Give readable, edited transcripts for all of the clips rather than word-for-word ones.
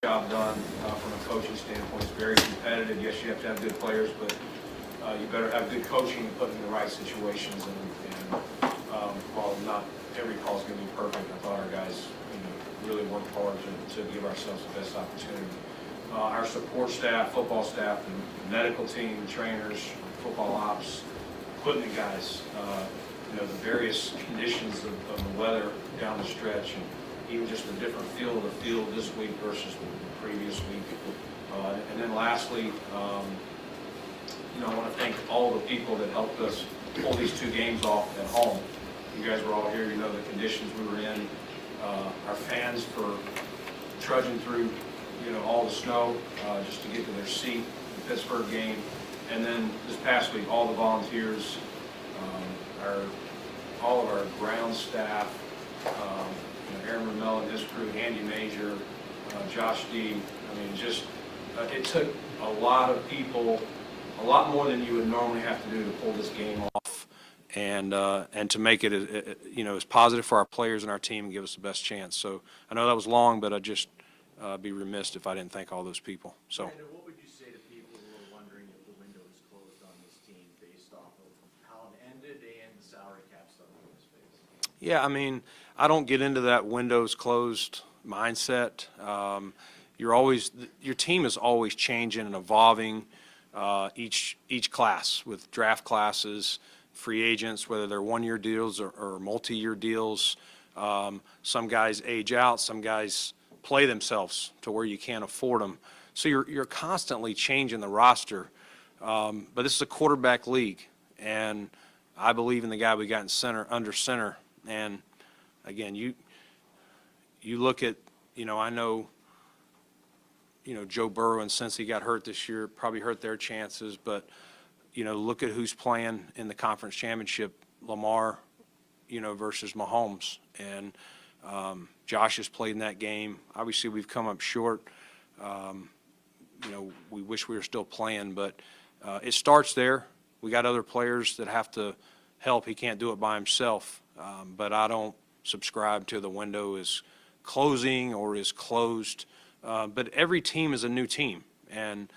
Job done from a coaching standpoint. It's very competitive. Yes, you have to have good players, but you better have good coaching and put them in the right situations. And while not every call is going to be perfect, I thought our guys, really worked hard to give ourselves the best opportunity. Our support staff, football staff, the medical team, trainers, football ops, equipment guys, the various conditions of the weather down the stretch, and even just the different feel of the field this week versus the previous week. And then lastly, I want to thank all the people that helped us pull these two games off at home. You guys were all here, you know the conditions we were in. Our fans for trudging through, all the snow just to get to their seat, the Pittsburgh game. And then this past week, all the volunteers, all of our ground staff, Aaron Ramel and his crew, Andy Major, Josh D. It took a lot of people, a lot more than you would normally have to do to pull this game off, and to make it as positive for our players and our team and give us the best chance. So I know that was long, but I'd just be remiss if I didn't thank all those people. So. Brandon, what would you say to people who are wondering if the window is closed on this team based off of how it ended and the salary cap stuff in this phase? Yeah, I don't get into that windows closed mindset. Your team is always changing and evolving. Each class with draft classes, free agents, whether they're one-year deals or multi-year deals. Some guys age out, some guys play themselves to where you can't afford them. So you're constantly changing the roster. But this is a quarterback league, and I believe in the guy we got in under center. And again, you look at, I know, Joe Burrow, and since he got hurt this year, probably hurt their chances. But, look at who's playing in the conference championship, Lamar, versus Mahomes. And Josh has played in that game. Obviously, we've come up short. We wish we were still playing, but it starts there. We got other players that have to help. He can't do it by himself. But I don't subscribe to the window is closing or is closed. But every team is a new team, and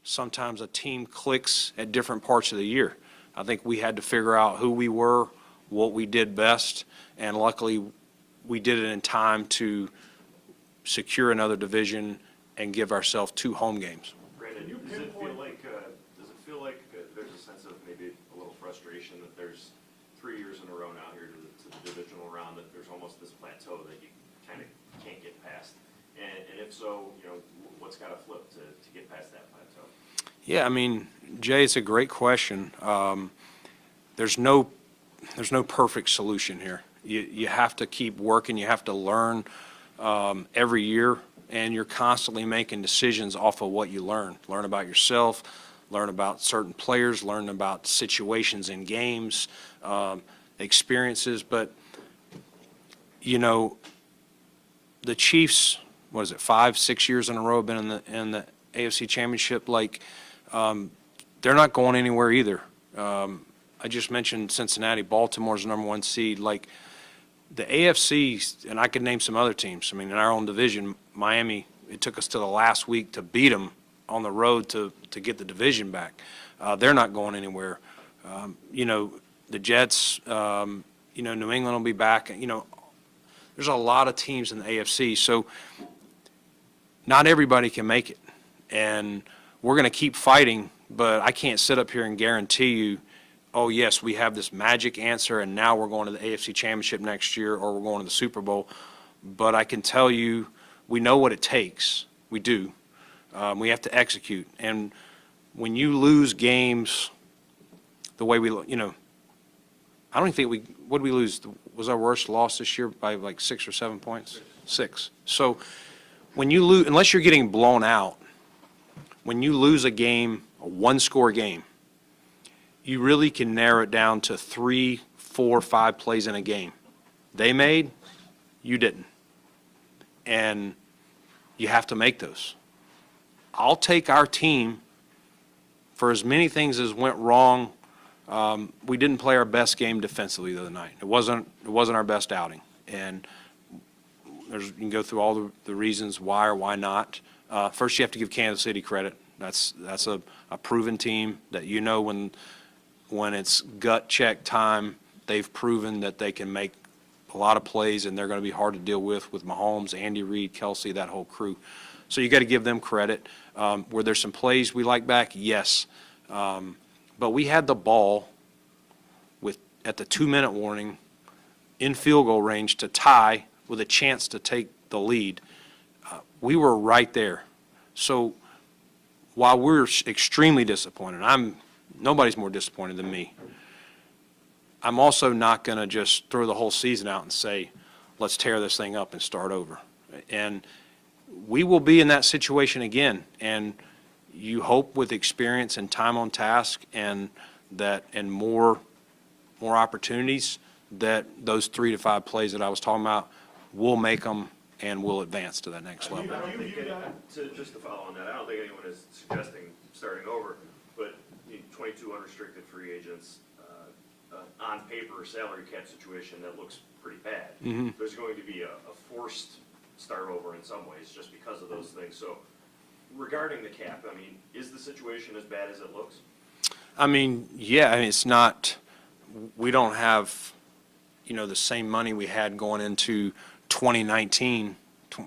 sometimes a team clicks at different parts of the year. I think we had to figure out who we were, what we did best, and luckily we did it in time to secure another division and give ourselves 2 home games. Brandon, does it feel like there's a sense of maybe a little frustration that there's 3 years in a row now here to the divisional round, that there's almost this plateau that you kind of can't get past? And if so, what's got to flip to get past that plateau? Yeah, Jay, it's a great question. There's no perfect solution here. You have to keep working. You have to learn every year, and you're constantly making decisions off of what you learn. Learn about yourself, learn about certain players, learn about situations in games, experiences. But, the Chiefs, 5-6 years in a row have been in the AFC Championship. They're not going anywhere either. I just mentioned Cincinnati. Baltimore's the #1 seed. The AFC, and I could name some other teams. In our own division, Miami, it took us to the last week to beat them on the road to get the division back. They're not going anywhere. The Jets, New England will be back. There's a lot of teams in the AFC, so not everybody can make it. And we're going to keep fighting, but I can't sit up here and guarantee you, oh, yes, we have this magic answer, and now we're going to the AFC Championship next year, or we're going to the Super Bowl. But I can tell you, we know what it takes. We do. We have to execute. And when you lose games the way we, I don't even think what did we lose? Was our worst loss this year by 6 or 7 points? 6. So when you lose, unless you're getting blown out, when you lose a game, a 1-score game, you really can narrow it down to 3, 4, 5 plays in a game. They made, you didn't. And you have to make those. I'll take our team for as many things as went wrong. We didn't play our best game defensively the other night. It wasn't our best outing. And you can go through all the reasons why or why not. First, you have to give Kansas City credit. That's a proven team that, when it's gut check time, they've proven that they can make a lot of plays, and they're going to be hard to deal with Mahomes, Andy Reid, Kelsey, that whole crew. So you got to give them credit. Were there some plays we like back? Yes. But we had the ball at the 2-minute warning in field goal range to tie with a chance to take the lead. We were right there. So while we're extremely disappointed, nobody's more disappointed than me. I'm also not going to just throw the whole season out and say, let's tear this thing up and start over. And we will be in that situation again. And you hope with experience and time on task and more opportunities that those 3 to 5 plays that I was talking about will make them and will advance to that next level. I don't think, just to follow on that, I don't think anyone is suggesting starting over, but 22 unrestricted free agents, on paper, salary cap situation that looks pretty bad. Mm-hmm. There's going to be a forced start over in some ways just because of those things. So regarding the cap, I mean, is the situation as bad as it looks? Yeah, it's not, we don't have, the same money we had going into 2019,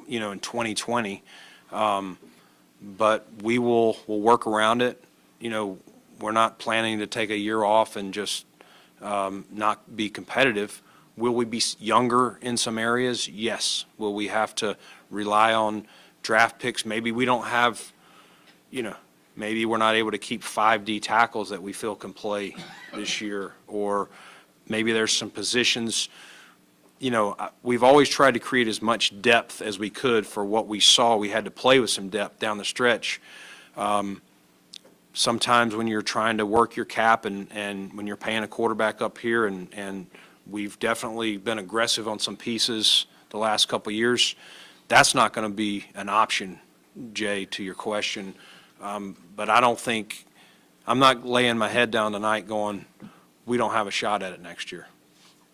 in 2020. But we'll work around it. We're not planning to take a year off and just not be competitive. Will we be younger in some areas? Yes. Will we have to rely on draft picks? Maybe we don't have, maybe we're not able to keep 5 D tackles that we feel can play this year. Or maybe there's some positions, we've always tried to create as much depth as we could for what we saw. We had to play with some depth down the stretch. Sometimes when you're trying to work your cap and when you're paying a quarterback up here, and we've definitely been aggressive on some pieces the last couple of years, that's not going to be an option, Jay, to your question. But I'm not laying my head down tonight going, we don't have a shot at it next year.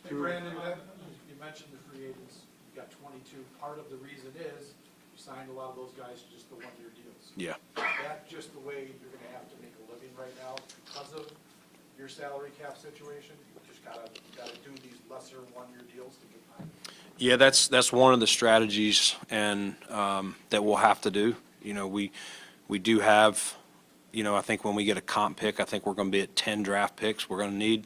Hey, Brandon, you mentioned the free agents, you got 22. Part of the reason is you signed a lot of those guys to just the one-year deals. Yeah. Is that just the way you're going to have to make a living right now because of your salary cap situation? You just got to do these lesser one-year deals to get by? Yeah, that's one of the strategies and that we'll have to do. We do have, I think when we get a comp pick, I think we're going to be at 10 draft picks. We're going to need,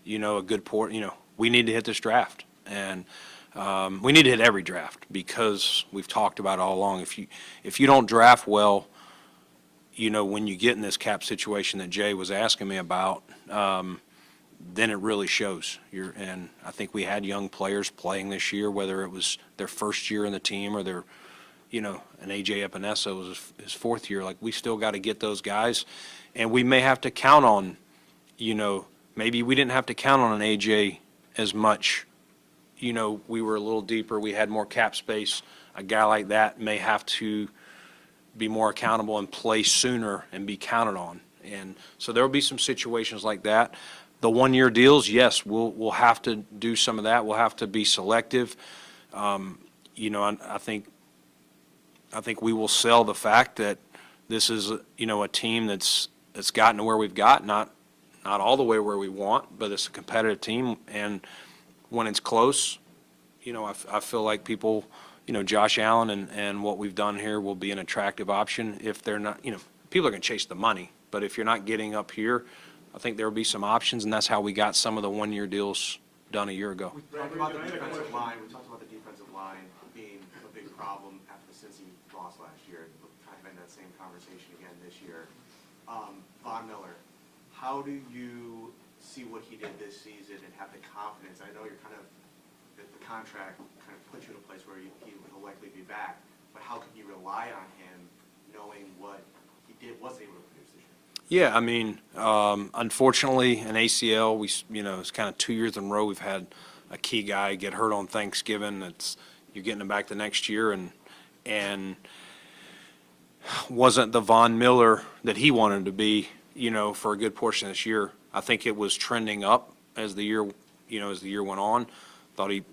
a good port. We need to hit this draft, and we need to hit every draft because we've talked about it all along. If you don't draft well, when you get in this cap situation that Jay was asking me about, then it really shows. And I think we had young players playing this year, whether it was their first year in the team or their, an A.J. Epinesa was his 4th year. Like, we still got to get those guys, and we may have to count on, maybe we didn't have to count on an A.J. as much. We were a little deeper. We had more cap space. A guy like that may have to be more accountable and play sooner and be counted on. And so there will be some situations like that. The one-year deals, yes, we'll have to do some of that. We'll have to be selective. I think we will sell the fact that this is, a team that's gotten to where we've got, not all the way where we want, but it's a competitive team. And when it's close, I feel like people, Josh Allen and what we've done here will be an attractive option. If they're not, people are going to chase the money, but if you're not getting up here, I think there will be some options, and that's how we got some of the one-year deals done a year ago. We talked about the defensive line. We talked about the defensive line being a big problem after the Cincy loss last year. We're kind of in that same conversation again this year. Von Miller, how do you see what he did this season and have the confidence? I know you're kind of, the contract kind of puts you in a place where he will likely be back, but how can you rely on him knowing what he wasn't able to produce this year? Yeah, unfortunately, an ACL, it's kind of 2 years in a row we've had a key guy get hurt on Thanksgiving. You're getting him back the next year, and wasn't the Von Miller that he wanted to be, for a good portion of this year. I think it was trending up as the year went on. Thought he,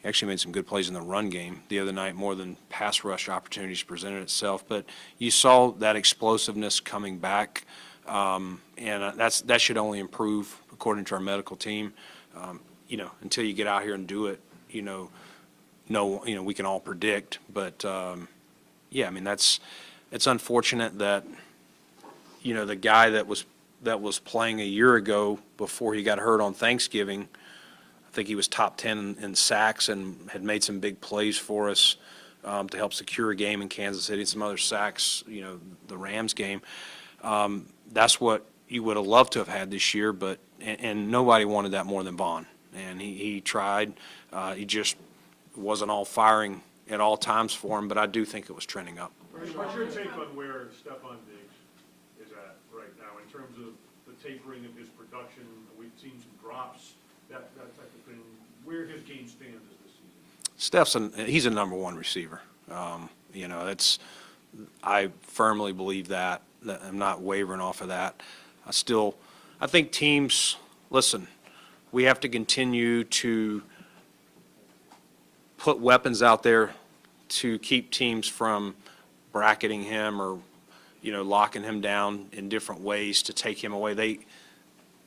He actually made some good plays in the run game the other night, more than pass rush opportunities presented itself. But you saw that explosiveness coming back, and that should only improve according to our medical team. Until you get out here and do it, we can all predict. But yeah, I mean it's unfortunate that the guy that was playing a year ago before he got hurt on Thanksgiving. I think he was top 10 in sacks and had made some big plays for us to help secure a game in Kansas City and some other sacks, the Rams game. That's what you would have loved to have had this year, but and nobody wanted that more than Vaughn. And he tried. He just wasn't all firing at all times for him, but I do think it was trending up. What's your take on where Stephon Diggs is at right now in terms of the tapering of his production? We've seen some drops, that type of thing. Where his game stands is this season? He's a number one receiver. I firmly believe that. I'm not wavering off of that. I think teams, listen, we have to continue to put weapons out there to keep teams from bracketing him or, locking him down in different ways to take him away.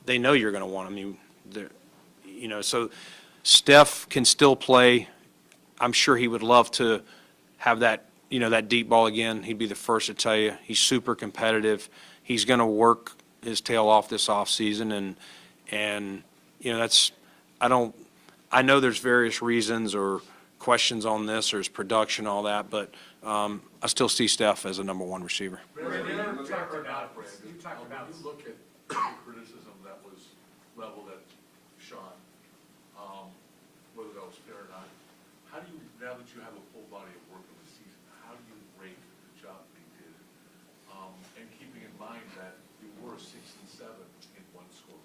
They know you're going to want him. So Steph can still play. I'm sure he would love to have that, that deep ball again. He'd be the first to tell you. He's super competitive. He's going to work his tail off this offseason, and I know there's various reasons or questions on this or his production, all that, but I still see Steph as a number one receiver. You talked about You look at the criticism that was leveled at Sean, whether that was fair or not. How do you, now that you have a full body of work in the season, how do you rate the job they did? And keeping in mind that you were 6 and 7 in one-score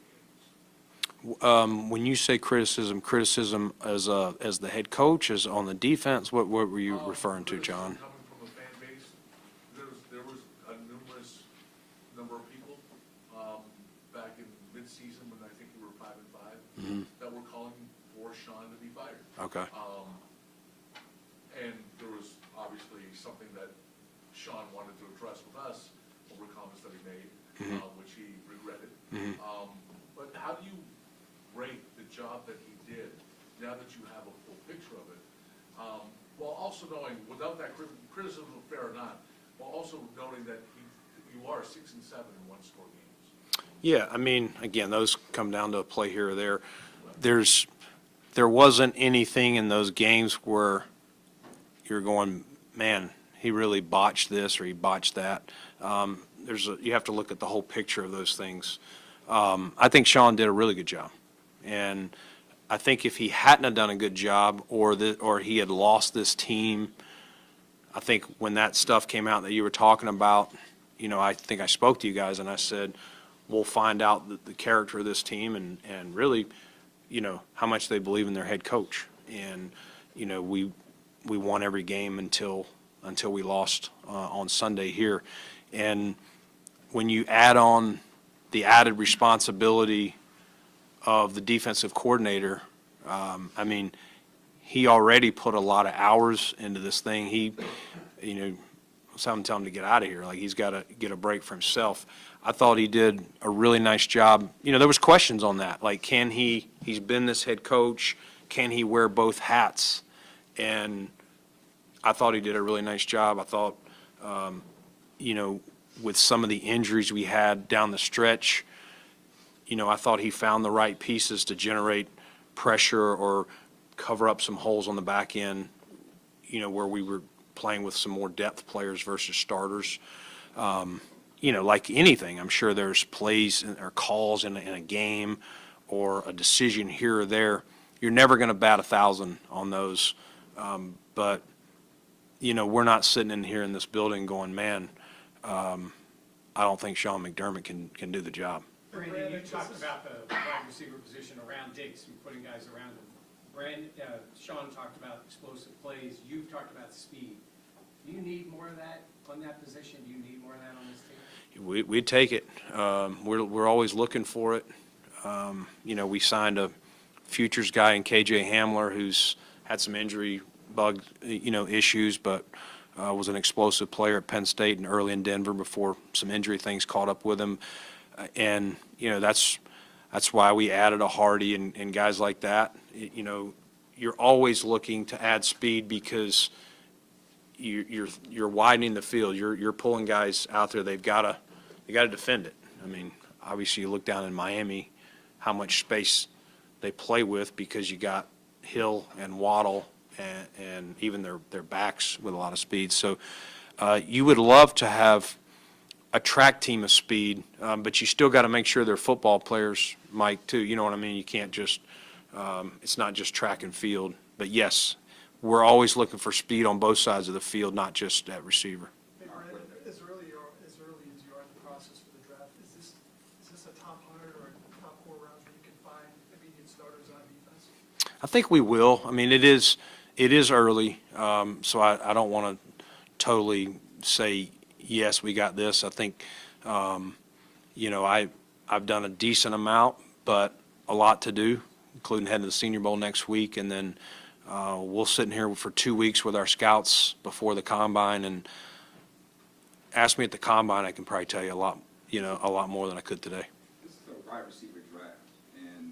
games. When you say criticism as the head coach, as on the defense, what were you referring to, John? Coming from a fan base, there was a numerous number of people back in mid-season when I think you were 5 and 5 that were calling for Sean to be fired. Okay. And there was obviously something that Sean wanted to address with us over comments that he made, which he regretted. But how do you rate the job that he did now that you have a full picture of it? While also knowing, without that criticism, fair or not, while also noting that you are 6 and 7 in one-score games. Yeah, I mean, again, those come down to a play here or there. There wasn't anything in those games where you're going, man, he really botched this or he botched that. You have to look at the whole picture of those things. I think Sean did a really good job. And I think if he hadn't have done a good job or he had lost this team, I think when that stuff came out that you were talking about, I think I spoke to you guys and I said, we'll find out the character of this team and really, how much they believe in their head coach. And, we won every game until we lost on Sunday here. And when you add on the added responsibility of the defensive coordinator, I mean, he already put a lot of hours into this thing. He, someone tell him to get out of here. Like, he's got to get a break for himself. I thought he did a really nice job. There was questions on that. Like, he's been this head coach, can he wear both hats? And I thought he did a really nice job. I thought, with some of the injuries we had down the stretch, I thought he found the right pieces to generate pressure or cover up some holes on the back end, where we were playing with some more depth players versus starters. Like anything, I'm sure there's plays or calls in a game or a decision here or there. You're never going to bat 1,000 on those. But, we're not sitting in here in this building going, man, I don't think Sean McDermott can do the job. Brandon, you talked about the wide receiver position around Diggs and putting guys around him. Sean talked about explosive plays. You've talked about speed. Do you need more of that on that position? Do you need more of that on this team? We'd take it. We're always looking for it. We signed a futures guy in KJ Hamler who's had some injury bug, issues, but was an explosive player at Penn State and early in Denver before some injury things caught up with him. And, that's why we added a Hardy and guys like that. You're always looking to add speed because you're widening the field. You're pulling guys out there. They got to defend it. I mean, obviously you look down in Miami, how much space they play with because you got Hill and Waddle and even their backs with a lot of speed. So you would love to have a track team of speed, but you still got to make sure they're football players, Mike, too. You know what I mean? You can't just it's not just track and field. But yes, we're always looking for speed on both sides of the field, not just at receiver. Hey, Brandon, as early as you are in the process for the draft, is this a top 100 or a top 4 rounds where you can find immediate starters on defense? I think we will. I mean, it is early, so I don't want to totally say, yes, we got this. I think, I've done a decent amount, but a lot to do, including heading to the Senior Bowl next week, and then we'll sit in here for 2 weeks with our scouts before the combine, and ask me at the combine, I can probably tell you a lot more than I could today. This is a wide receiver draft, and,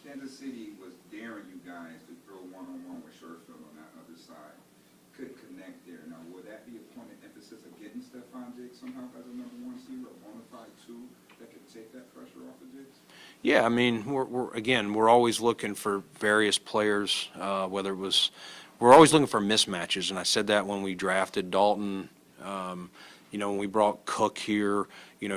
Kansas City was daring you guys to throw one-on-one with Sherfield on that other side. Couldn't connect there. Now, will that be a point of emphasis of getting Stephon Diggs somehow as a number 1 receiver, a bona fide 2 that could take that pressure off of Diggs? Yeah, I mean, we're always looking for various players, we're always looking for mismatches, and I said that when we drafted Dalton, when we brought Cook here,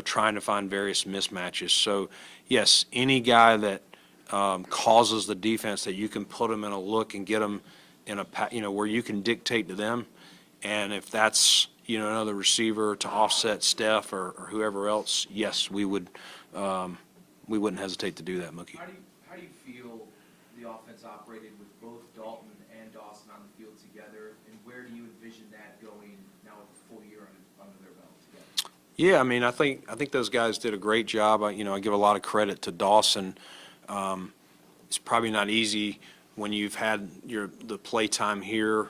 trying to find various mismatches. So, yes, any guy that causes the defense that you can put them in a look and get them in a, where you can dictate to them, and if that's, another receiver to offset Steph or whoever else, yes, we wouldn't hesitate to do that, Mookie. How do you feel the offense operated with both Dalton and Dawson on the field together, and where do you envision that going now with a full year under their belt together? Yeah, I mean, I think those guys did a great job. I give a lot of credit to Dawson. It's probably not easy when you've had the play time here,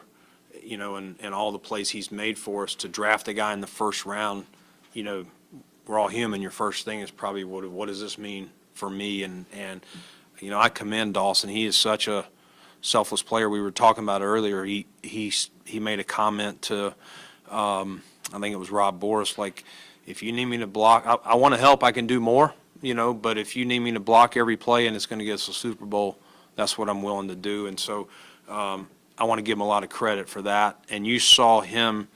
and all the plays he's made for us to draft a guy in the first round. We're all human. Your first thing is probably what does this mean for me? And I commend Dawson. He is such a selfless player. We were talking about earlier. He made a comment to I think it was Rob Boris, like, if you need me to block, I want to help. I can do more. But if you need me to block every play and it's going to get us a Super Bowl, that's what I'm willing to do. And so I want to give him a lot of credit for that. And you saw him.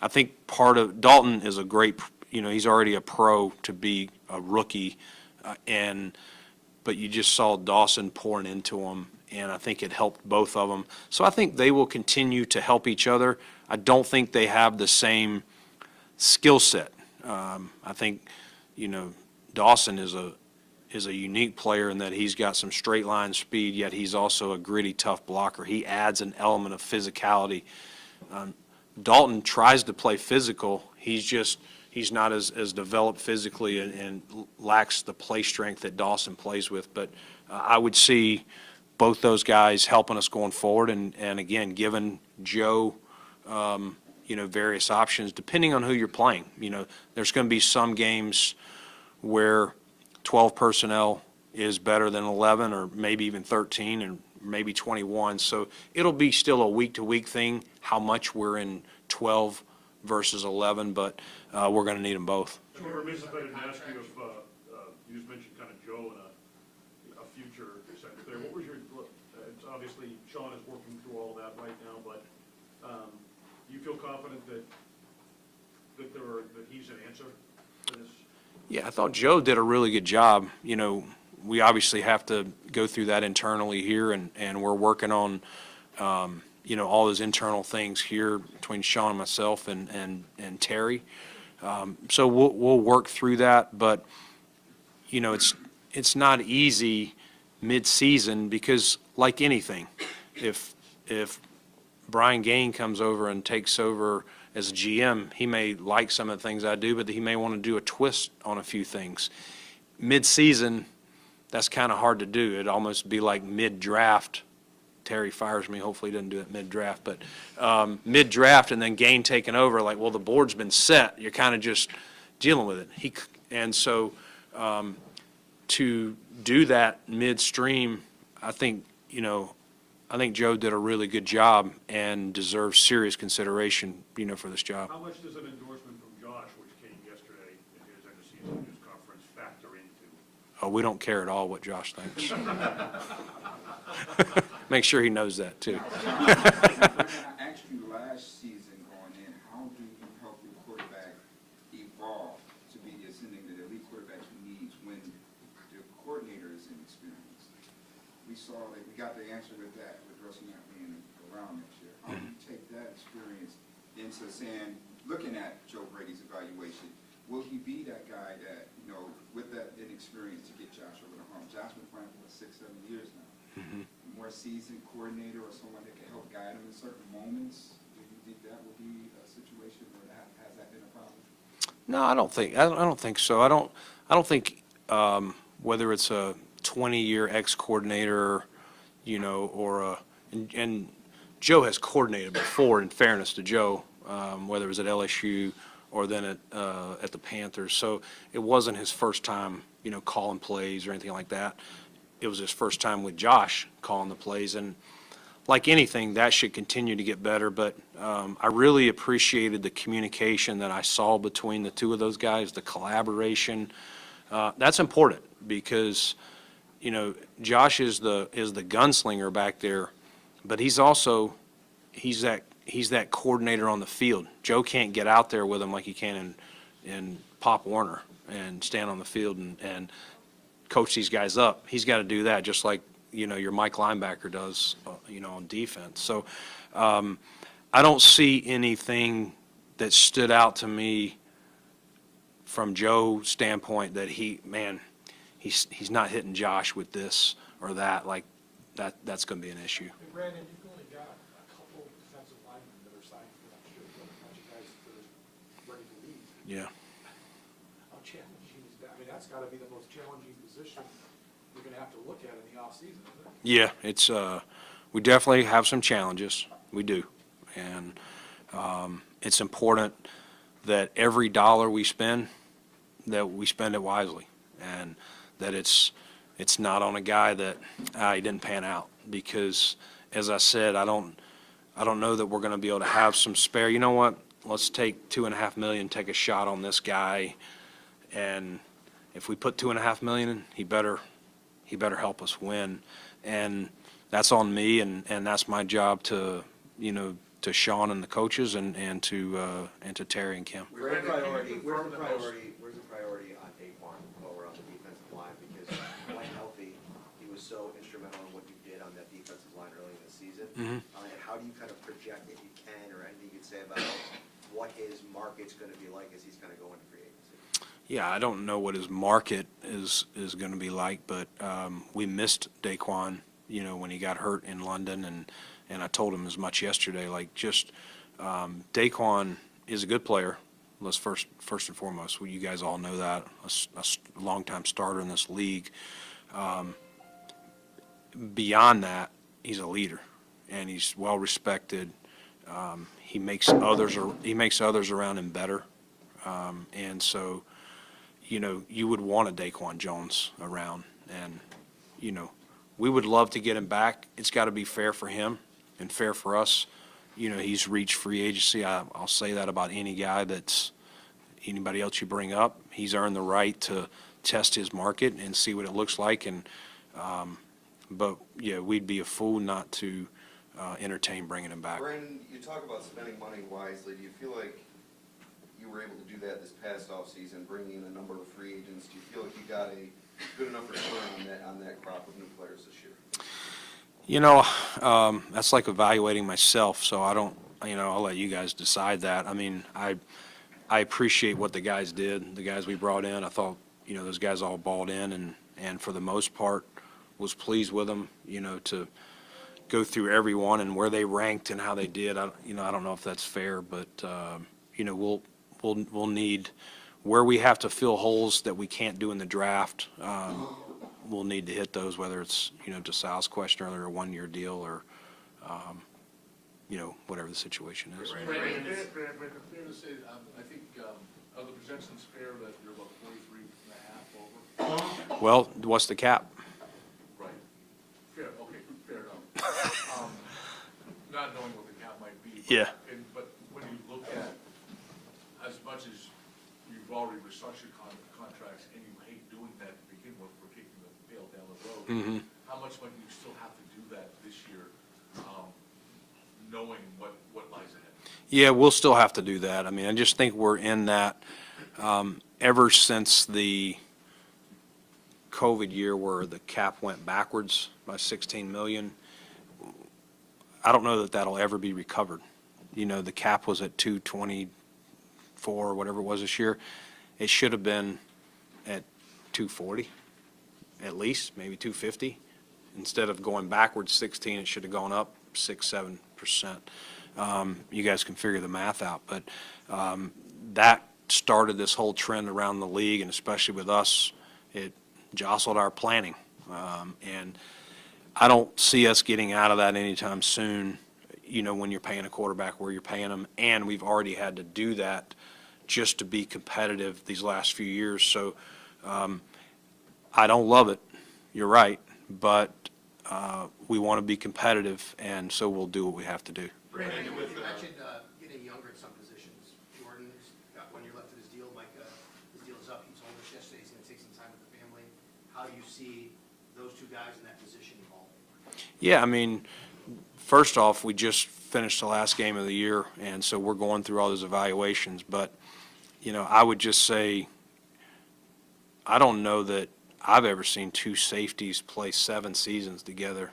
I think part of Dalton is a great. He's already a pro to be a rookie, but you just saw Dawson pouring into him, and I think it helped both of them. So I think they will continue to help each other. I don't think they have the same skill set. I think, Dawson is a unique player in that he's got some straight line speed, yet he's also a gritty, tough blocker. He adds an element of physicality. Dalton tries to play physical. He's not as developed physically and lacks the play strength that Dawson plays with. But I would see both those guys helping us going forward, and again, giving Joe, various options depending on who you're playing. There's going to be some games where 12 personnel is better than 11 or maybe even 13 and maybe 21. So it'll be still a week-to-week thing, how much we're in 12 versus 11, but we're going to need them both. So we're remiss if I didn't ask you if, you just mentioned kind of Joe and a future secretary. What was it's obviously Sean is working through all that right now, but do you feel confident that he's an answer to this? Yeah, I thought Joe did a really good job. We obviously have to go through that internally here, and we're working on, all those internal things here between Sean and myself and Terry. So we'll work through that, but, it's not easy mid-season because, like anything, if Brian Gaine comes over and takes over as a GM, he may like some of the things I do, but he may want to do a twist on a few things. Mid-season, that's kind of hard to do. It'd almost be like mid-draft Terry fires me, hopefully he doesn't do it mid-draft, but mid-draft and then Gain taking over, like, well, the board's been set. You're kind of just dealing with it. And so to do that midstream, I think Joe did a really good job and deserves serious consideration, for this job. How much does an endorsement from Josh, which came yesterday in his end of season news conference, factor into? Oh, we don't care at all what Josh thinks. Make sure he knows that, too. I asked you last season going in, how do you help your quarterback evolve to be the elite quarterback he needs when the coordinator is inexperienced? We saw that we got the answer with that, with Russell not being around next year. How do you take that experience into saying, looking at Joe Brady's evaluation, will he be that guy that, with that inexperience to get Josh over the hump? Josh been playing for 6-7 years now. More seasoned coordinator or someone that can help guide him in certain moments. Do you think that will be a situation where has that been a problem? No, I don't think so. I don't think whether it's a 20-year ex-coordinator, and Joe has coordinated before, in fairness to Joe, whether it was at LSU or then at the Panthers. So it wasn't his first time, calling plays or anything like that. It was his first time with Josh calling the plays. And like anything, that should continue to get better. But I really appreciated the communication that I saw between the two of those guys, the collaboration. That's important because, Josh is the gunslinger back there, but he's that coordinator on the field. Joe can't get out there with him like he can in Pop Warner and stand on the field and coach these guys up. He's got to do that just like, your Mike linebacker does, on defense. So I don't see anything that stood out to me from Joe's standpoint that he's not hitting Josh with this or that, like that's going to be an issue. Hey, Brandon, you've only got a couple defensive linemen that are signed for next year. You've got a bunch of guys that are ready to leave. Yeah. How challenging is that? I mean, that's got to be the most challenging position you're going to have to look at in the offseason, isn't it? Yeah, it's we definitely have some challenges. We do, and it's important that every dollar we spend, that we spend it wisely, and that it's not on a guy that he didn't pan out. Because, as I said, I don't know that we're going to be able to have some spare. You know what? Let's take $2.5 million, take a shot on this guy, and if we put $2.5 million in, he better help us win. And that's on me, and that's my job to Sean and the coaches and to Terry and Kim. Where's the priority on Daquan while we're on the defensive line? Because when healthy, he was so instrumental in what you did on that defensive line early in the season. And how do you kind of project, if you can, or anything you could say about what his market's going to be like as he's kind of going to free agency? Yeah, I don't know what his market is going to be like, but we missed Daquan, when he got hurt in London, and I told him as much yesterday. Like, just Daquan is a good player. Let's first and foremost, well, you guys all know that, a longtime starter in this league. Beyond that, he's a leader, and he's well respected. He makes others around him better, and so. You would want a Daquan Jones around, and, we would love to get him back. It's got to be fair for him and fair for us. He's reached free agency. I'll say that about anybody else you bring up. He's earned the right to test his market and see what it looks like. And, but yeah, we'd be a fool not to entertain bringing him back. Brandon, you talk about spending money wisely. Do you feel like you were able to do that this past offseason, bringing in a number of free agents? Do you feel like you got a good enough return on that crop of new players this year? That's like evaluating myself, so I don't, I'll let you guys decide that. I mean, I appreciate what the guys did, the guys we brought in. I thought, those guys all balled in, and for the most part was pleased with them, to go through everyone and where they ranked and how they did. I don't know if that's fair, but, we'll need, where we have to fill holes that we can't do in the draft, we'll need to hit those, whether it's, to Sal's question earlier, a one-year deal whatever the situation is. Brandon, fair to say, I think, are the projections fair that you're about 43.5 over? Well, what's the cap? Right. Fair, okay, fair enough. Not knowing what the cap might be. Yeah. But when you look at, as much as you've already restructured contracts and you hate doing that to begin with, we're kicking the pail down the road. Mm-hmm. How much might you still have to do that this year, knowing what lies ahead? Yeah, we'll still have to do that. I mean, I just think we're in that, ever since the COVID year where the cap went backwards by 16 million, I don't know that that'll ever be recovered. The cap was at 224, whatever it was this year. It should have been at 240, at least, maybe 250. Instead of going backwards 16, it should have gone up 6-7%. You guys can figure the math out, but that started this whole trend around the league, and especially with us, it jostled our planning. And I don't see us getting out of that anytime soon, when you're paying a quarterback where you're paying them, and we've already had to do that just to be competitive these last few years. So I don't love it, you're right, but we want to be competitive, and so we'll do what we have to do. Brandon, you mentioned getting younger at some positions. Jordan's got 1 year left of his deal. Micah, his deal is up. He told us yesterday he's going to take some time with the family. How do you see those two guys in that position evolving? Yeah, I mean, first off, we just finished the last game of the year, and so we're going through all those evaluations. But, I would just say, I don't know that I've ever seen two safeties play 7 seasons together.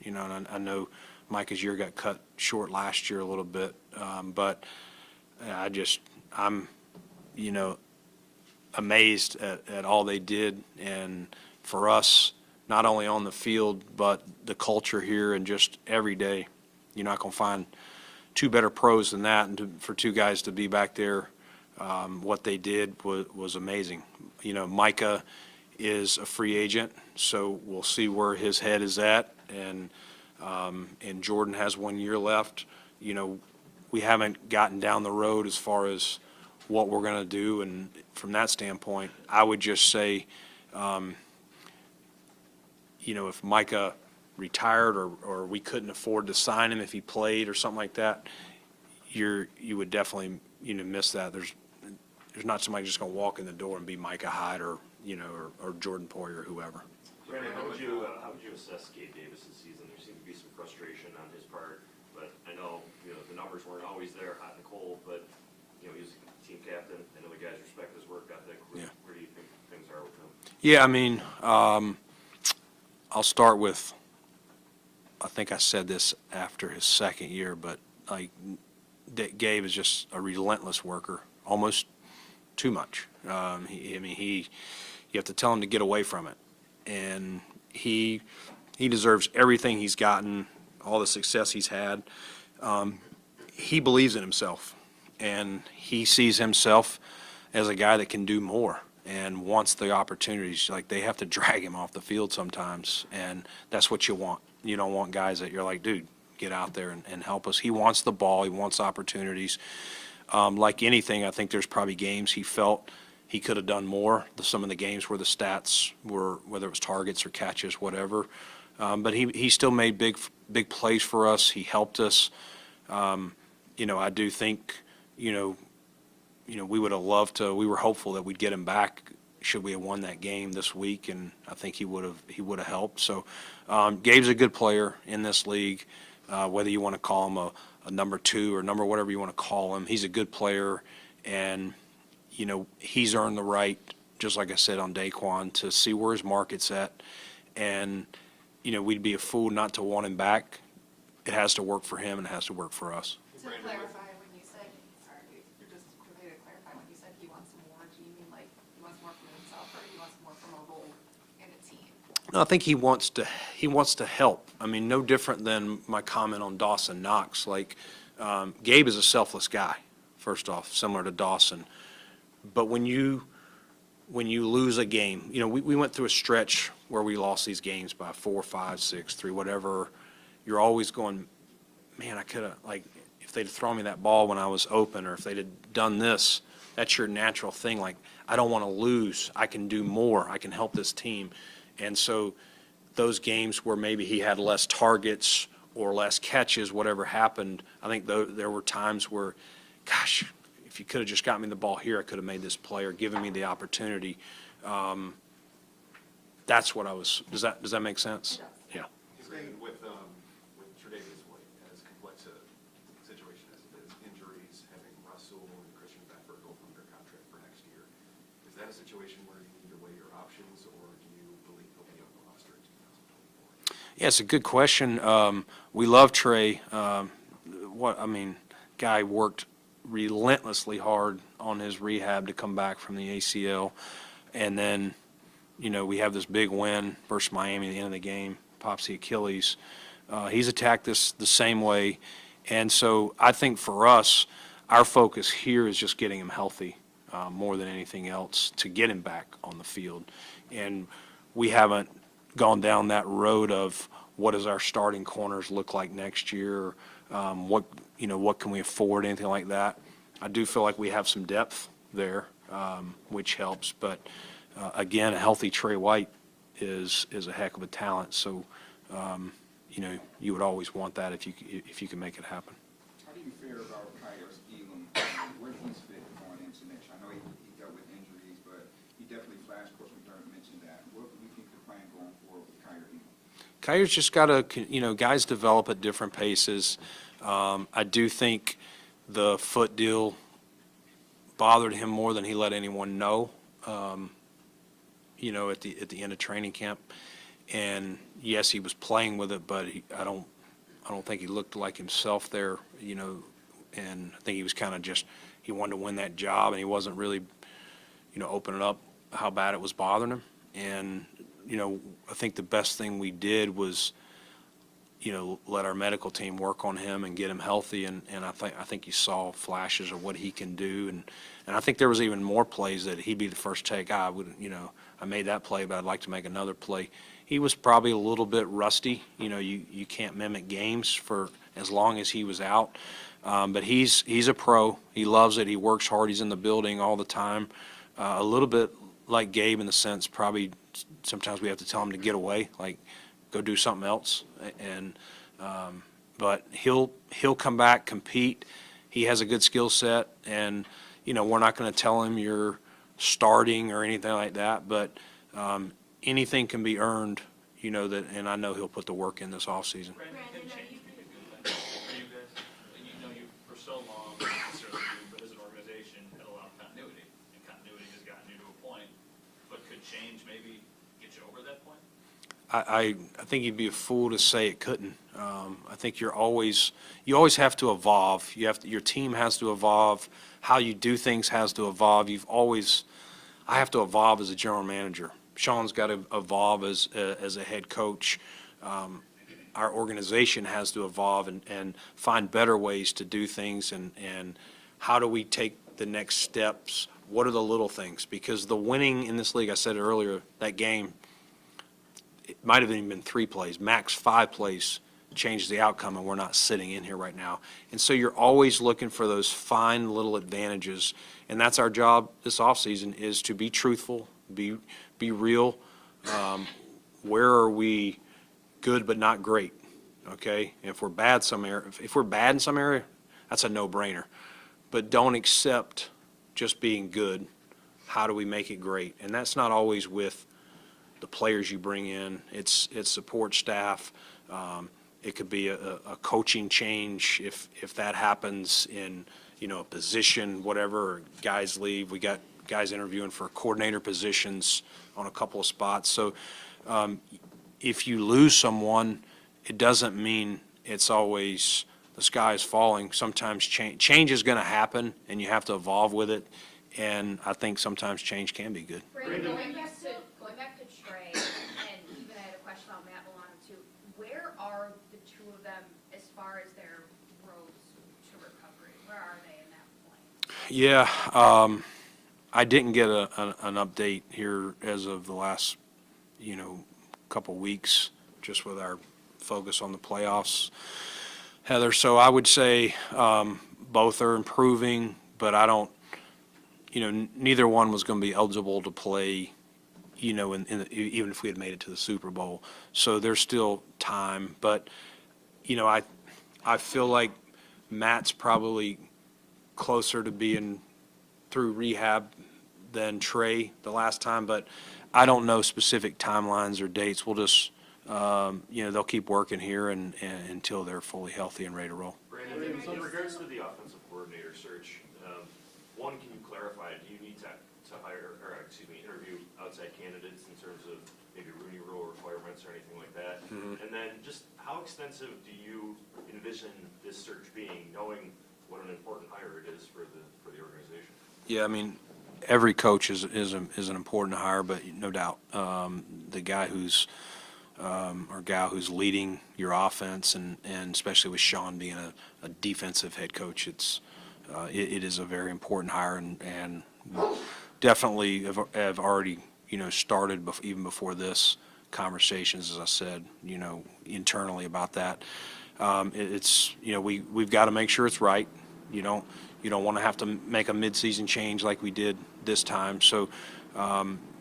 And I know Micah's year got cut short last year a little bit, but I'm, amazed at all they did. And for us, not only on the field, but the culture here and just every day, you're not going to find two better pros than that. And for two guys to be back there, what they did was amazing. Micah is a free agent, so we'll see where his head is at. And Jordan has 1 year left. We haven't gotten down the road as far as what we're going to do. And from that standpoint, I would just say, if Micah retired or we couldn't afford to sign him if he played or something like that, you would definitely, miss that. There's not somebody just going to walk in the door and be Micah Hyde or Jordan Poyer or whoever. Brandon, how would you assess Gabe Davis' season? There seemed to be some frustration on his part, but I know, the numbers weren't always there, hot and cold, but, he was a team captain. I know the guys respect his work ethic. Where do you think things are with him? Yeah, I mean, I'll start with, I think I said this after his second year, but Gabe is just a relentless worker, almost too much. You have to tell him to get away from it. And he deserves everything he's gotten, all the success he's had. He believes in himself, and he sees himself as a guy that can do more and wants the opportunities. They have to drag him off the field sometimes, and that's what you want. You don't want guys that you're like, dude, get out there and help us. He wants the ball. He wants opportunities. Like anything, I think there's probably games he felt he could have done more. Some of the games where the stats were, whether it was targets or catches, whatever. But he still made big plays for us. He helped us. I do think, we would have loved to. We were hopeful that we'd get him back should we have won that game this week, and I think he would have helped. So Gabe's a good player in this league, whether you want to call him a number 2 or number whatever you want to call him. He's a good player, and he's earned the right, just like I said on Daquan, to see where his market's at. And we'd be a fool not to want him back. It has to work for him, and it has to work for us. To clarify, when you said, just for me to clarify, when you said he wants more, do you mean like he wants more from himself, or he wants more from a role in a team? No, I think he wants to help. I mean, no different than my comment on Dawson Knox. Gabe is a selfless guy, first off, similar to Dawson. But when you lose a game, we went through a stretch where we lost these games by 4, 5, 6, 3, whatever. You're always going, man, I could have, like, if they'd thrown me that ball when I was open, or if they'd have done this, that's your natural thing. Like, I don't want to lose. I can do more. I can help this team. And so those games where maybe he had less targets or less catches, whatever happened, I think there were times where, gosh, if you could have just got me the ball here, I could have made this play or given me the opportunity. That's what I was, does that make sense? Yeah. Staying with Tre'Davious White, as complex a situation as it is, injuries, having Russell and Christian Beckford go from their contract for next year, is that a situation where you need to weigh your options, or do you believe he'll be on the roster in 2024? Yeah, it's a good question. We love Trey. Guy worked relentlessly hard on his rehab to come back from the ACL. And then, we have this big win versus Miami at the end of the game, pops the Achilles. He's attacked this the same way. And so I think for us, our focus here is just getting him healthy more than anything else to get him back on the field. And we haven't gone down that road of what does our starting corners look like next year, what can we afford, anything like that. I do feel like we have some depth there, which helps. But again, a healthy Trey White is a heck of a talent. So you would always want that if you can make it happen. How do you feel about Kyler's Elam, where he's fit going into next year? I know he dealt with injuries, but he definitely flashed. Coach McDermott mentioned that. What do you think the plan going forward with Kyler Elam? Kyler's just got to, guys develop at different paces. I do think the foot deal bothered him more than he let anyone know, at the end of training camp. And yes, he was playing with it, but I don't think he looked like himself there, and I think he was kind of just, he wanted to win that job, and he wasn't really, opening up how bad it was bothering him. And, I think the best thing we did was, let our medical team work on him and get him healthy. And I think you saw flashes of what he can do. And I think there was even more plays that he'd be the first take. I made that play, but I'd like to make another play. He was probably a little bit rusty. You can't mimic games for as long as he was out. But he's a pro. He loves it. He works hard. He's in the building all the time. A little bit like Gabe in the sense, probably sometimes we have to tell him to get away, like go do something else. But he'll come back, compete. He has a good skill set, and we're not going to tell him you're starting or anything like that. But anything can be earned, that, and I know he'll put the work in this offseason. Brandon, change be a good thing for you guys? You for so long, not necessarily you, but as an organization, had a lot of continuity, and continuity has gotten you to a point. But could change maybe get you over that point? I think you'd be a fool to say it couldn't. I think you always have to evolve. Your team has to evolve. How you do things has to evolve. I have to evolve as a general manager. Sean's got to evolve as a head coach. Our organization has to evolve and find better ways to do things. And how do we take the next steps? What are the little things? Because the winning in this league, I said it earlier, that game, it might have even been 3 plays, max 5 plays changed the outcome, and we're not sitting in here right now. And so you're always looking for those fine little advantages, and that's our job this offseason, is to be truthful, be real. Where are we good but not great? Okay, if we're bad if we're bad in some area, that's a no-brainer. But don't accept just being good. How do we make it great? And that's not always with the players you bring in. It's support staff. It could be a coaching change if that happens in a position, whatever, or guys leave. We got guys interviewing for coordinator positions on a couple of spots. So if you lose someone, it doesn't mean it's always the sky is falling. Sometimes change is going to happen, and you have to evolve with it. And I think sometimes change can be good. Brandon, going back to Trey, and even I had a question about Matt Milano too. Where are the two of them as far as their roads to recovery? Where are they in that point? Yeah, I didn't get an update here as of the last, couple weeks, just with our focus on the playoffs. Heather, so I would say both are improving, but I don't, neither one was going to be eligible to play, even if we had made it to the Super Bowl. So there's still time, but, I feel like Matt's probably closer to being through rehab than Trey the last time, but I don't know specific timelines or dates. We'll just, they'll keep working here until they're fully healthy and ready to roll. Brandon, in regards to the offensive coordinator search, one, can you clarify, do you need to interview outside candidates in terms of maybe Rooney Rule requirements or anything like that? And then just how extensive do you envision this search being, knowing what an important hire it is for the organization? Yeah, I mean, every coach is an important hire, but no doubt, the guy who's, or gal who's leading your offense, and especially with Sean being a defensive head coach, it is a very important hire, and definitely have already, started even before this conversations, as I said, internally about that. We've got to make sure it's right. You don't want to have to make a midseason change like we did this time. So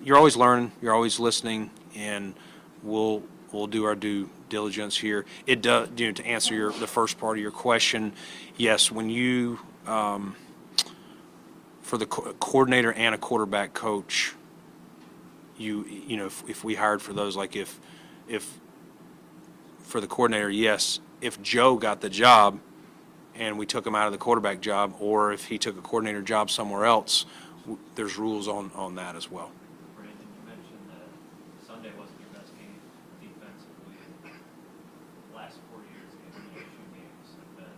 you're always learning, you're always listening, and we'll do our due diligence here. It does, to answer the first part of your question, yes, when you for the coordinator and a quarterback coach, if we hired for those, like if for the coordinator, yes, if Joe got the job and we took him out of the quarterback job, or if he took a coordinator job somewhere else, there's rules on that as well. Brandon, you mentioned that Sunday wasn't your best game defensively. The last 4 years, the elimination games have been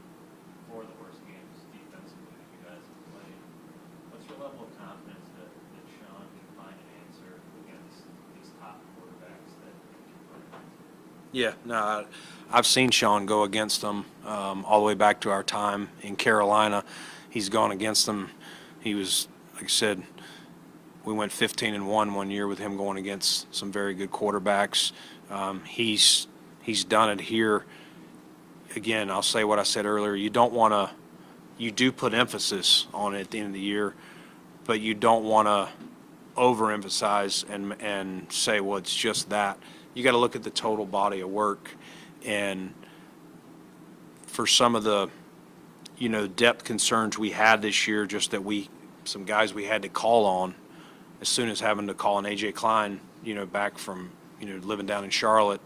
4 of the worst games defensively that you guys have played. What's your level of confidence that Sean can find an answer against these top quarterbacks that you play against? Yeah, no, I've seen Sean go against them all the way back to our time in Carolina. He's gone against them. He was, like I said, we went 15-1 one year with him going against some very good quarterbacks. He's done it here. Again, I'll say what I said earlier. You do put emphasis on it at the end of the year, but you don't want to overemphasize and say, well, it's just that. You got to look at the total body of work, and for some of the, depth concerns we had this year, just that some guys we had to call on, as soon as having to call on A.J. Klein, back from, living down in Charlotte,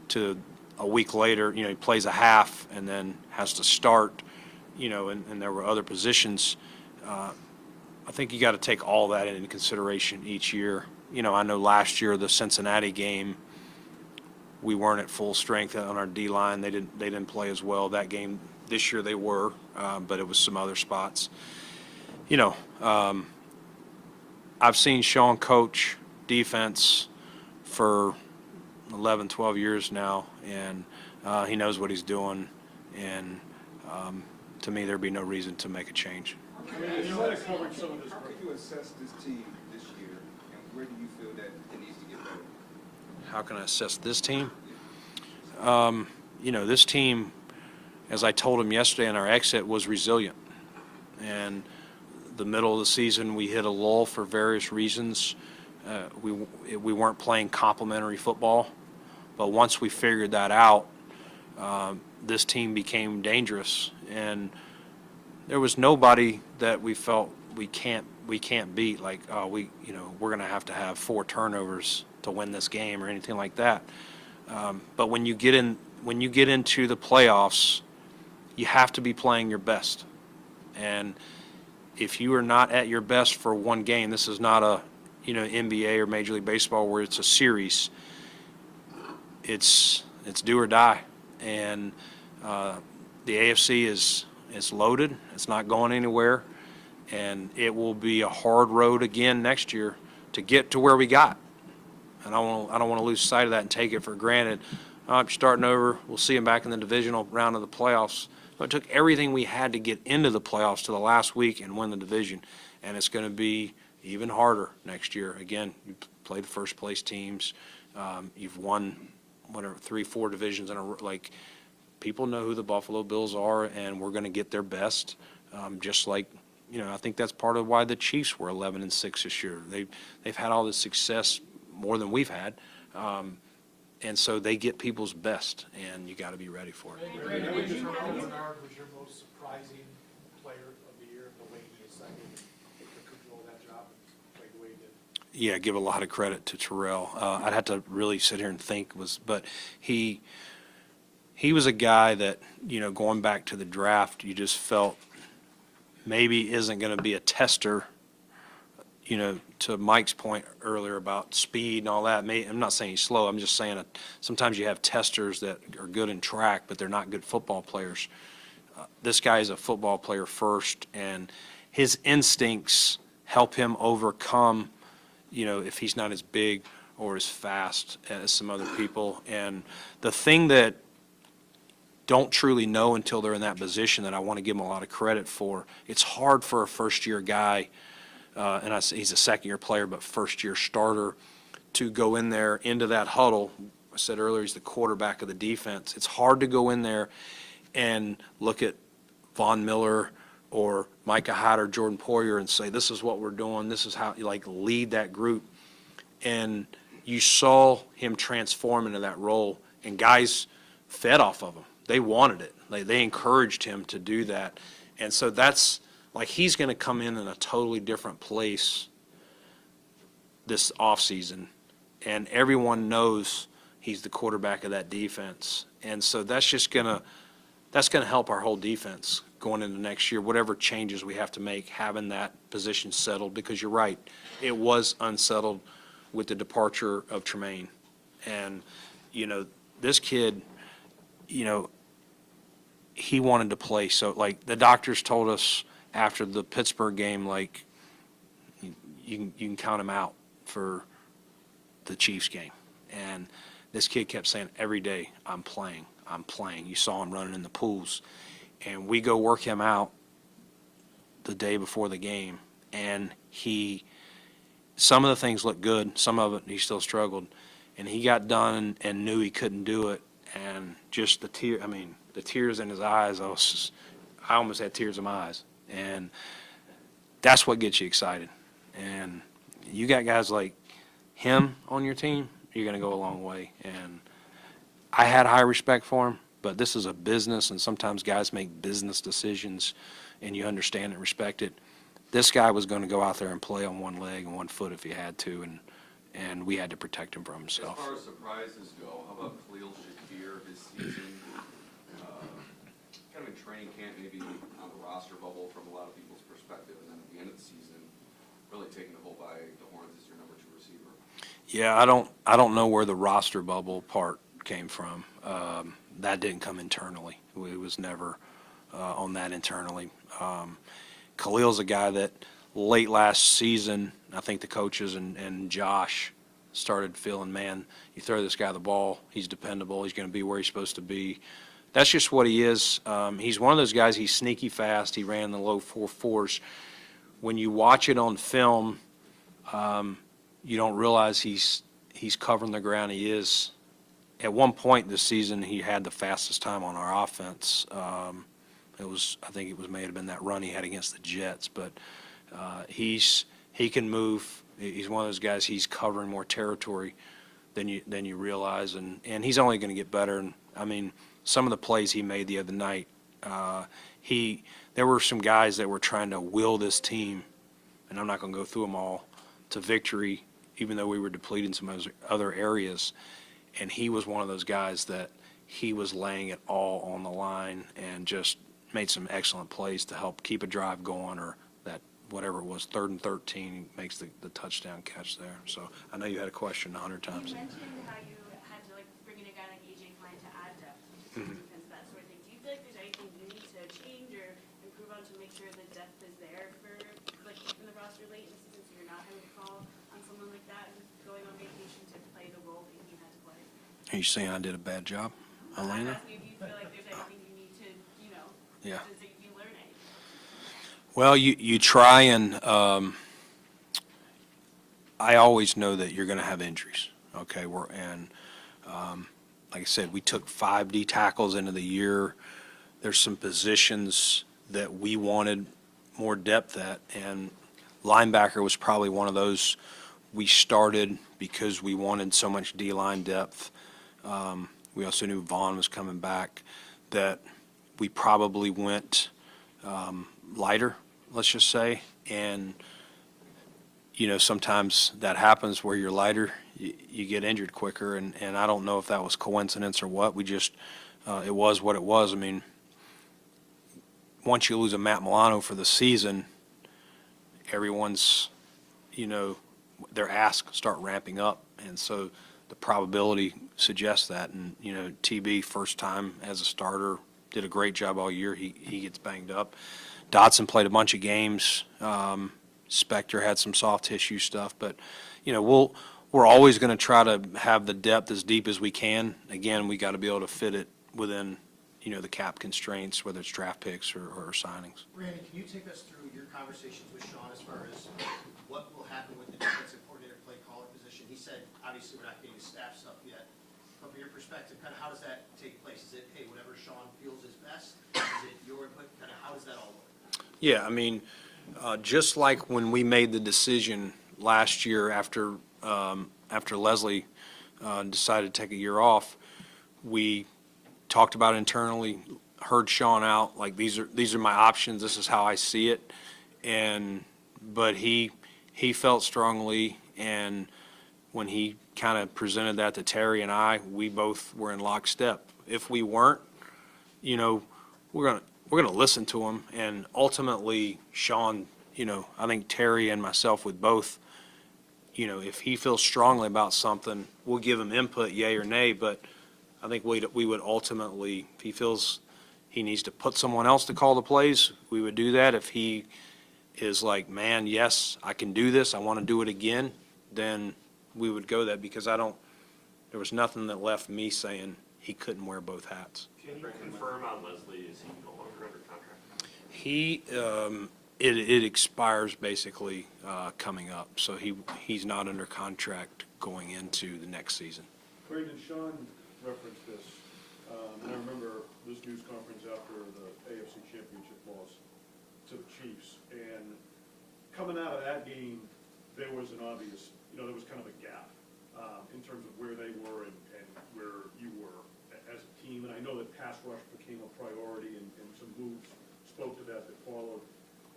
to a week later, he plays a half and then has to start, and there were other positions. I think you got to take all that into consideration each year. I know last year, the Cincinnati game, we weren't at full strength on our D-line. They didn't play as well that game. This year they were, but it was some other spots. I've seen Sean coach defense for 11, 12 years now, and he knows what he's doing, and to me, there'd be no reason to make a change. I mean, you had covered some of this. How can you assess this team this year, and where do you feel that it needs to get better? How can I assess this team? This team, as I told him yesterday in our exit, was resilient. And the middle of the season, we hit a lull for various reasons. We weren't playing complementary football. But once we figured that out, this team became dangerous. And there was nobody that we felt we can't beat. Like, we're going to have 4 turnovers to win this game or anything like that. But when you get into the playoffs, you have to be playing your best. And if you are not at your best for one game, this is not a NBA or Major League Baseball where it's a series. It's do or die. And the AFC is loaded. It's not going anywhere. And it will be a hard road again next year to get to where we got. And I don't want to lose sight of that and take it for granted. Starting over, we'll see them back in the divisional round of the playoffs. But it took everything we had to get into the playoffs to the last week and win the division. And it's going to be even harder next year. Again, you play the first place teams. You've won, 3-4 divisions in a row. Like, people know who the Buffalo Bills are, and we're going to get their best, just like, I think that's part of why the Chiefs were 11-6 this year. They've had all this success more than we've had, and so they get people's best, and you got to be ready for it. Terrel Bernard was your most surprising player of the year, the way he decided to control that job and play the way he did. Yeah, give a lot of credit to Terrell. I'd have to really sit here and think, but he was a guy that, going back to the draft, you just felt maybe isn't going to be a tester, to Mike's point earlier about speed and all that. I'm not saying he's slow. I'm just saying sometimes you have testers that are good in track, but they're not good football players. This guy is a football player first, and his instincts help him overcome, if he's not as big or as fast as some other people. And the thing that don't truly know until they're in that position that I want to give him a lot of credit for, it's hard for a first-year guy, and he's a second-year player, but first-year starter, to go in there into that huddle. I said earlier he's the quarterback of the defense. It's hard to go in there and look at Von Miller or Micah Hyde or Jordan Poyer and say, this is what we're doing, this is how you lead that group. And you saw him transform into that role, and guys fed off of him. They wanted it. They encouraged him to do that. And so that's he's going to come in a totally different place this offseason, and everyone knows he's the quarterback of that defense. And so that's going to help our whole defense going into next year, whatever changes we have to make, having that position settled, because you're right, it was unsettled with the departure of Tremaine. And, this kid, he wanted to play. So, the doctors told us after the Pittsburgh game, you can count him out for the Chiefs game. And this kid kept saying, every day, I'm playing. You saw him running in the pools. And we go work him out the day before the game, and some of the things looked good, some of it he still struggled. And he got done and knew he couldn't do it, and just the tears in his eyes, I almost had tears in my eyes. And that's what gets you excited. And you got guys like him on your team, you're going to go a long way. And I had high respect for him, but this is a business, and sometimes guys make business decisions, and you understand and respect it. This guy was going to go out there and play on one leg and one foot if he had to, and we had to protect him from himself. As far as surprises go, how about Khalil Shakir this season? Kind of in training camp, maybe on the roster bubble from a lot of people's perspective, and then at the end of the season, really taking the bull by the horns as your number 2 receiver. Yeah, I don't know where the roster bubble part came from. That didn't come internally. It was never on that internally. Khalil's a guy that late last season, I think the coaches and Josh started feeling, man, you throw this guy the ball, he's dependable, he's going to be where he's supposed to be. That's just what he is. He's one of those guys, he's sneaky fast, he ran the low 4.4s. When you watch it on film, you don't realize he's covering the ground he is. At one point this season, he had the fastest time on our offense. I think it may have been that run he had against the Jets, but he can move. He's one of those guys, he's covering more territory than you realize, and he's only going to get better. And some of the plays he made the other night, there were some guys that were trying to will this team, and I'm not going to go through them all, to victory, even though we were depleting some other areas. And he was one of those guys that he was laying it all on the line and just made some excellent plays to help keep a drive going, or that whatever it was, 3rd and 13, makes the touchdown catch there. So I know you had a question 100 times. You mentioned how you had to bring in a guy like A.J. Klein to add depth to the defense, that sort of thing. Do you feel like there's anything you need to change or improve on to make sure the depth is there for keeping the roster late in the season, so you're not having to call on someone like that who's going on vacation to play the role that he had to play? Are you saying I did a bad job, Elena? I'm asking if you feel like there's anything you need to, Yeah. does you learn anything? Well, you try, and I always know that you're going to have injuries. Okay, like I said, we took 5 D tackles into the year. There's some positions that we wanted more depth at, and linebacker was probably one of those we started because we wanted so much D-line depth. We also knew Vaughn was coming back, that we probably went lighter, let's just say. And, sometimes that happens where you're lighter, you get injured quicker. And I don't know if that was coincidence or what. We just, it was what it was. I mean, once you lose a Matt Milano for the season, everyone's, their asks start ramping up. And so the probability suggests that. And, TB, first time as a starter, did a great job all year. He gets banged up. Dotson played a bunch of games. Spector had some soft tissue stuff. But, we're always going to try to have the depth as deep as we can. Again, we got to be able to fit it within, the cap constraints, whether it's draft picks or signings. Brandon, can you take us through your conversations with Sean as far as what will happen with the defensive coordinator play caller position? He said, obviously, we're not getting staff stuff yet. But from your perspective, kind of how does that take place? Is it, hey, whatever Sean feels is best? Is it your input? Kind of how does that all work? Yeah, I mean, just like when we made the decision last year after Leslie decided to take a year off, we talked about it internally, heard Sean out, like these are my options, this is how I see it. But he felt strongly, and when he kind of presented that to Terry and I, we both were in lockstep. If we weren't, we're gonna listen to him, and ultimately Sean, I think Terry and myself would both, if he feels strongly about something, we'll give him input, yay or nay. But I think we would ultimately, if he feels he needs to put someone else to call the plays, we would do that. If he is like, man, yes, I can do this, I want to do it again, then we would go that, because there was nothing that left me saying he couldn't wear both hats. Can you confirm on Leslie, is he no longer under contract? It expires basically coming up, so he's not under contract going into the next season. Brandon, Sean referenced this, and I remember this news conference after the AFC Championship loss to the Chiefs, and coming out of that game, there was an obvious, there was kind of a gap in terms of where they were and where you were as a team. And I know that pass rush became a priority, and some moves spoke to that followed.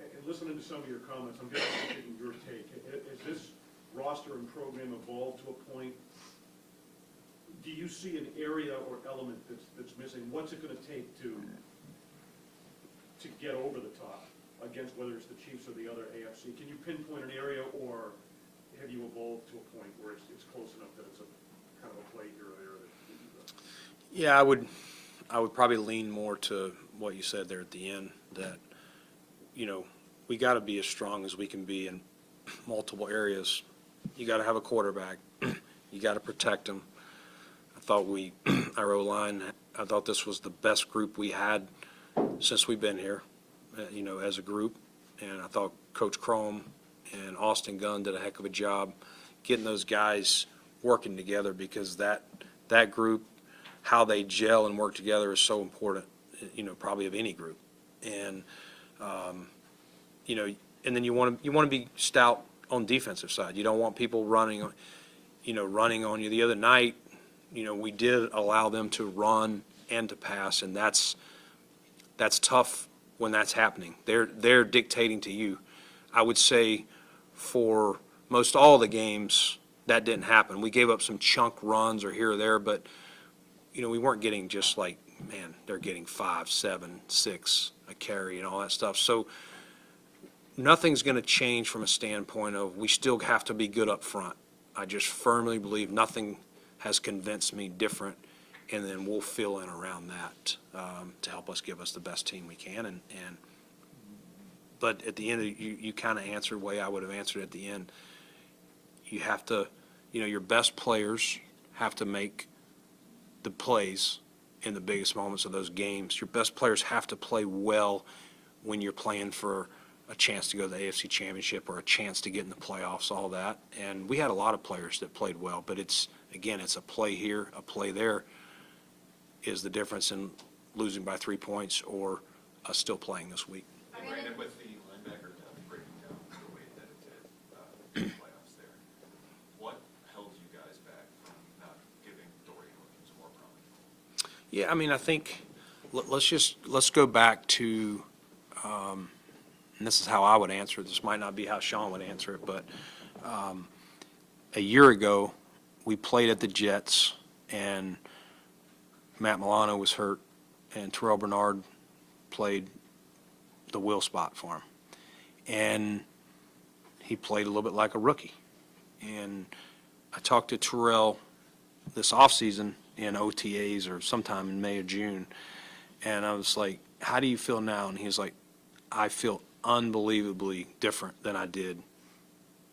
And listening to some of your comments, I'm just getting your take. Has this roster and program evolved to a point? Do you see an area or element that's missing? What's it going to take to get over the top against, whether it's the Chiefs or the other AFC? Can you pinpoint an area, or have you evolved to a point where it's close enough that it's a kind of a play here or there? Yeah, I would probably lean more to what you said there at the end, that, we got to be as strong as we can be in multiple areas. You got to have a quarterback. You got to protect them. I thought our O-line, I thought this was the best group we had since we've been here, as a group. And I thought Coach Chrome and Austin Gunn did a heck of a job getting those guys working together, because that group, how they gel and work together is so important, probably of any group. And, and then you want to be stout on defensive side. You don't want people running on you. The other night, we did allow them to run and to pass, and that's tough when that's happening. They're dictating to you. I would say for most all the games, that didn't happen. We gave up some chunk runs or here or there, but, we weren't getting just like, man, they're getting 5, 7, 6 a carry and all that stuff. So nothing's going to change from a standpoint of we still have to be good up front. I just firmly believe nothing has convinced me different, and then we'll fill in around that to help us give us the best team we can. But at the end, you kind of answered the way I would have answered at the end. You have to, your best players have to make the plays in the biggest moments of those games. Your best players have to play well when you're playing for a chance to go to the AFC Championship or a chance to get in the playoffs, all that. And we had a lot of players that played well, but it's a play here, a play there. is the difference in losing by 3 points or us still playing this week. And Brandon, with the linebacker depth breaking down the way that it did in the playoffs there, what held you guys back from not giving Dorian Wilkins a more prominent role? Yeah, I mean, I think, let's go back to, and this is how I would answer it. This might not be how Sean would answer it, but a year ago, we played at the Jets, and Matt Milano was hurt, and Terrel Bernard played the will spot for him. And he played a little bit like a rookie. And I talked to Terrell this offseason in OTAs or sometime in May or June, and I was like, how do you feel now? And he was like, I feel unbelievably different than I did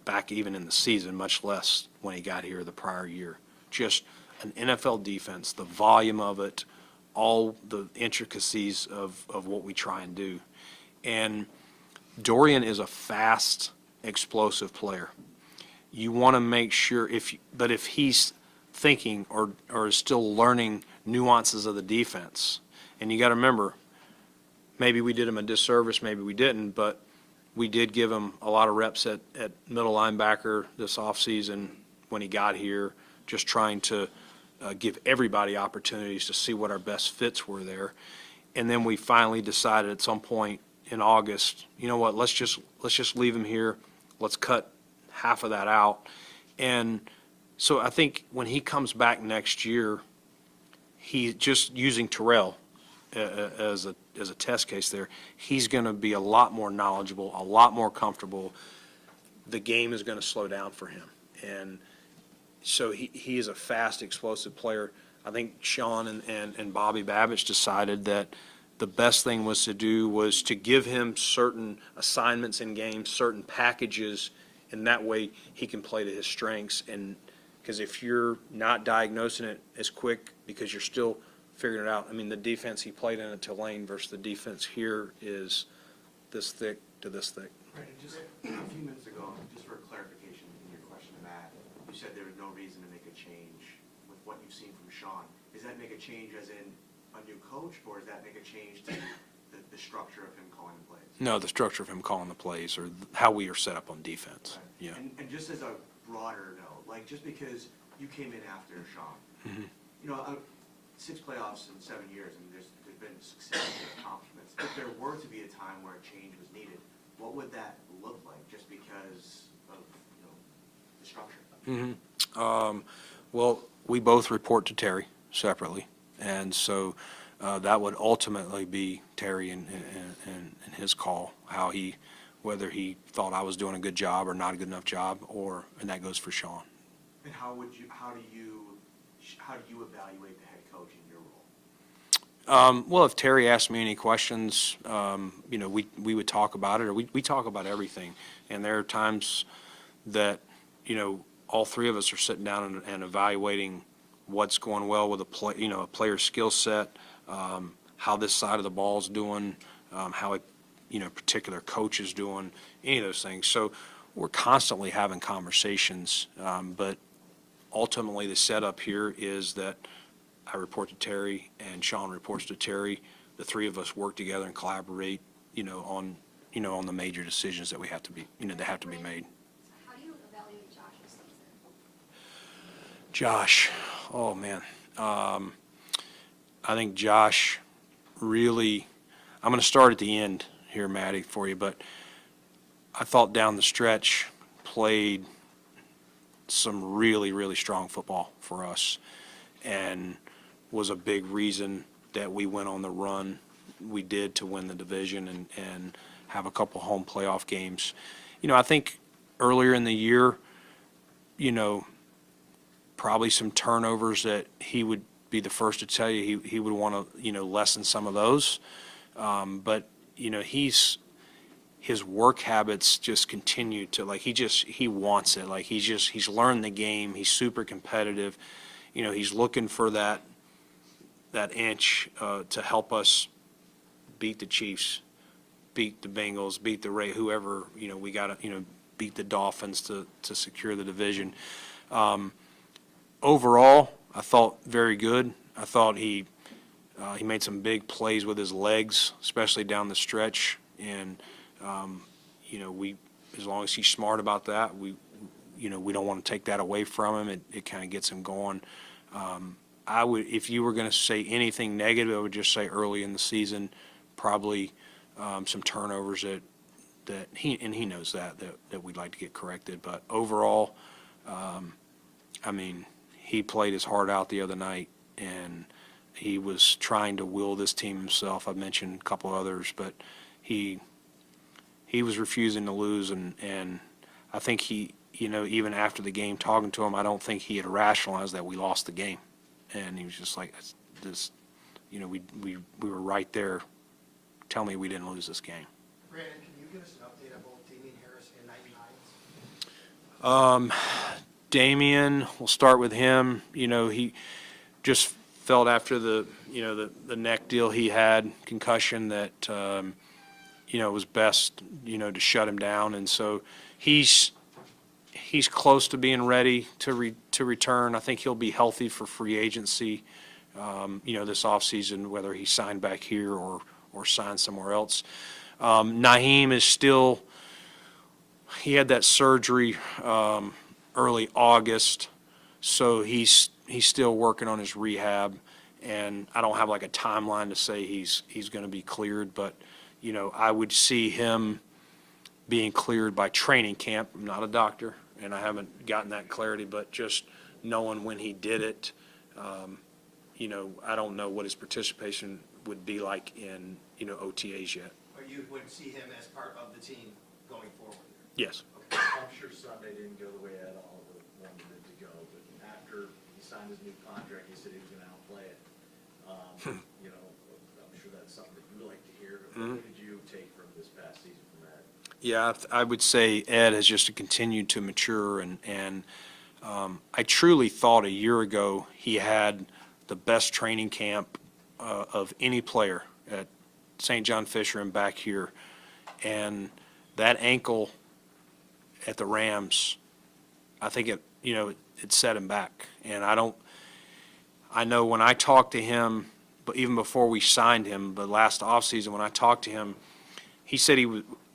back even in the season, much less when he got here the prior year. Just an NFL defense, the volume of it, all the intricacies of what we try and do. And Dorian is a fast, explosive player. You want to make sure, but if he's thinking or is still learning nuances of the defense, and you got to remember, maybe we did him a disservice, maybe we didn't, but we did give him a lot of reps at middle linebacker this offseason when he got here, just trying to give everybody opportunities to see what our best fits were there. And then we finally decided at some point in August, you know what, let's just leave him here. Let's cut half of that out. And so I think when he comes back next year, he just using Terrell as a test case there, he's going to be a lot more knowledgeable, a lot more comfortable. The game is going to slow down for him. And so he is a fast, explosive player. I think Sean and Bobby Babich decided that the best thing was to give him certain assignments in games, certain packages, and that way he can play to his strengths. And because if you're not diagnosing it as quick because you're still figuring it out, I mean, the defense he played in at Tulane versus the defense here is this thick to this thick. Brandon, just a few minutes ago, just for clarification in your question to Matt, you said there was no reason to make a change with what you've seen from Sean. Does that make a change as in a new coach, or does that make a change to the structure of him calling the plays? No, the structure of him calling the plays or how we are set up on defense. Right. Yeah. And just as a broader note, like just because you came in after Sean, you know, 6 playoffs in 7 years, and there's been success and accomplishments. If there were to be a time where a change was needed, what would that look like, just because of, you know, the structure? Well, we both report to Terry separately, and so that would ultimately be Terry and his call, whether he thought I was doing a good job or not a good enough job, and that goes for Sean. And how do you evaluate the head coach in your role? Well, if Terry asked me any questions, you know, we would talk about it, or we talk about everything. And there are times that, you know, all three of us are sitting down and evaluating what's going well with a player's skill set, how this side of the ball is doing, how a particular coach is doing, any of those things. So we're constantly having conversations, but ultimately the setup here is that I report to Terry and Sean reports to Terry. The three of us work together and collaborate, on the major decisions that have to be made. How do you evaluate Josh's season? Josh, oh man. I think Josh really, I'm going to start at the end here, Matty, for you, but I thought down the stretch played some really, really strong football for us and was a big reason that we went on the run we did to win the division and have a couple home playoff games. I think earlier in the year, probably some turnovers that he would be the first to tell you he would want to, lessen some of those. But, his work habits just continue to, he wants it. He's learned the game. He's super competitive. He's looking for that inch to help us beat the Chiefs, beat the Bengals, beat the whoever, we got to, beat the Dolphins to secure the division. Overall, I thought very good. I thought he He made some big plays with his legs, especially down the stretch. And, as long as he's smart about that, we don't want to take that away from him. It kind of gets him going. If you were going to say anything negative, I would just say early in the season, probably some turnovers that he knows that we'd like to get corrected. But overall, he played his heart out the other night, and he was trying to will this team himself. I've mentioned a couple others, but he was refusing to lose, and I think he, even after the game, talking to him, I don't think he had rationalized that we lost the game. And he was just like, we were right there. Tell me we didn't lose this game. Brandon, can you give us an update on both Damian Harris and 99s? Damian, we'll start with him. He just felt after the neck deal he had, concussion, that, it was best, to shut him down. And so he's close to being ready to return. I think he'll be healthy for free agency, this offseason, whether he signed back here or signed somewhere else. Naheem is still, he had that surgery early August, so he's still working on his rehab, and I don't have like a timeline to say he's going to be cleared, but I would see him being cleared by training camp. I'm not a doctor, and I haven't gotten that clarity, but just knowing when he did it, I don't know what his participation would be like in OTAs yet. Or you would see him as part of the team going forward? Yes. I'm sure Sunday didn't go the way Ed all wanted it to go, but after he signed his new contract, he said he was gonna outplay it. I'm sure that's something that you like to hear. What did you take from this past season from Ed? Yeah, I would say Ed has just continued to mature, and I truly thought a year ago he had the best training camp of any player at St. John Fisher and back here. And that ankle at the Rams, I think it set him back. And I know when I talked to him, but even before we signed him, but last offseason when I talked to him, he said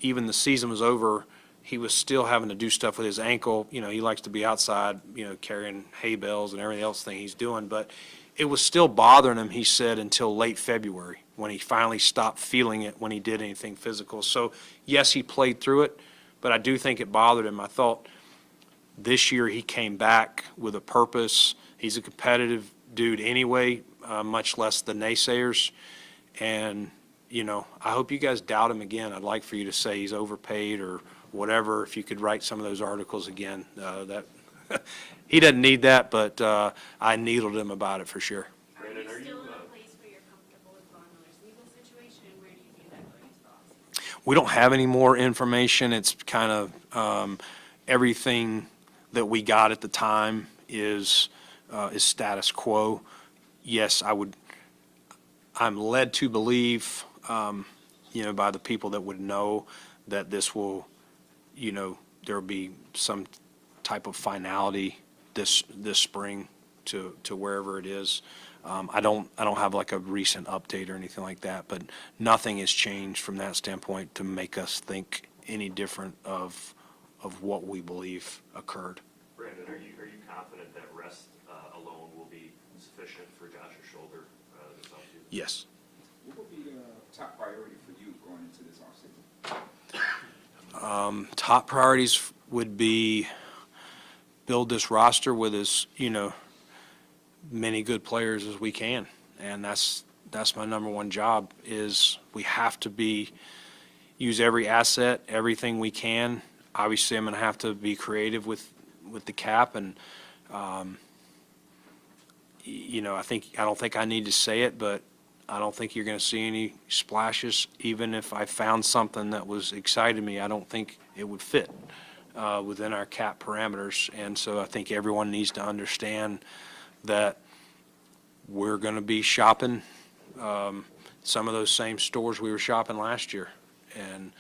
even the season was over, he was still having to do stuff with his ankle. He likes to be outside, carrying hay bales and everything else he's doing. But it was still bothering him, he said, until late February when he finally stopped feeling it when he did anything physical. So, yes, he played through it, but I do think it bothered him. I thought this year he came back with a purpose. He's a competitive dude anyway, much less the naysayers. And, I hope you guys doubt him again. I'd like for you to say he's overpaid or whatever. If you could write some of those articles again, that he doesn't need that, but I needled him about it for sure. Brandon, are you, Still in a place where you're comfortable with Von Miller's legal situation, and where do you view that going into the offseason? We don't have any more information. It's kind of everything that we got at the time is status quo. Yes, I'm led to believe, by the people that would know that this will, there'll be some type of finality this spring to wherever it is. I don't have like a recent update or anything like that, but nothing has changed from that standpoint to make us think any different of what we believe occurred. Brandon, are you confident that rest alone will be sufficient for Josh's shoulder this offseason? Yes. What would be the top priority for you going into this offseason? Top priorities would be build this roster with as, many good players as we can. And that's my number one job is we have to use every asset, everything we can. Obviously, I'm going to have to be creative with the cap, and I don't think I need to say it, but I don't think you're going to see any splashes. Even if I found something that was exciting me, I don't think it would fit within our cap parameters. And so I think everyone needs to understand that we're going to be shopping some of those same stores we were shopping last year. And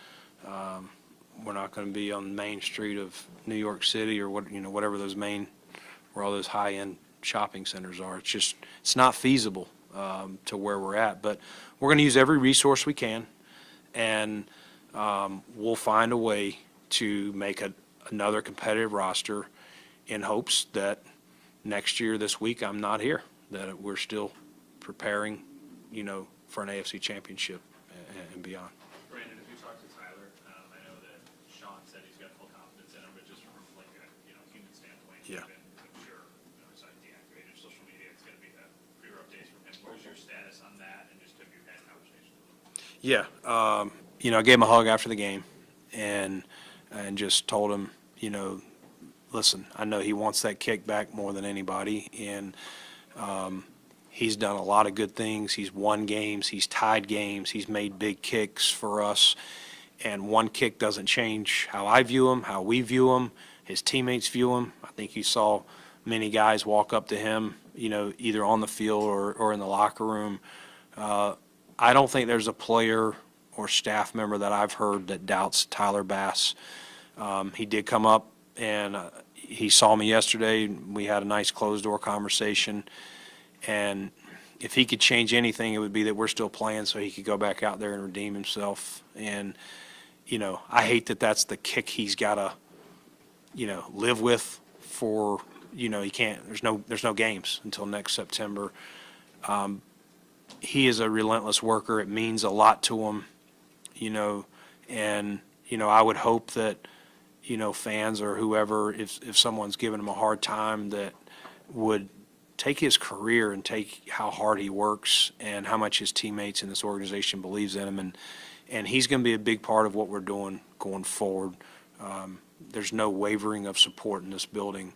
we're not going to be on Main Street of New York City or whatever where all those high-end shopping centers are. It's not feasible. to where we're at. But we're going to use every resource we can, and we'll find a way to make another competitive roster in hopes that next year, this week, I'm not here, that we're still preparing, for an AFC championship and beyond. Brandon, if you talk to Tyler, I know that Sean said he's got full confidence in him, but just from like a, human standpoint, Yeah. I'm sure, it's like deactivated social media, it's gonna be fewer updates from him. Where's your status on that, and just have you had conversations with him? Yeah, I gave him a hug after the game and just told him, listen, I know he wants that kick back more than anybody, and he's done a lot of good things. He's won games, he's tied games, he's made big kicks for us, and one kick doesn't change how I view him, how we view him, his teammates view him. I think you saw many guys walk up to him, either on the field or in the locker room. I don't think there's a player or staff member that I've heard that doubts Tyler Bass. He did come up and he saw me yesterday. We had a nice closed-door conversation, and if he could change anything, it would be that we're still playing so he could go back out there and redeem himself. And, I hate that that's the kick he's got to, live with for, he can't, there's no games until next September. He is a relentless worker. It means a lot to him, and, I would hope that, fans or whoever, if someone's giving him a hard time, that would take his career and take how hard he works and how much his teammates in this organization believes in him. And he's going to be a big part of what we're doing going forward. There's no wavering of support in this building,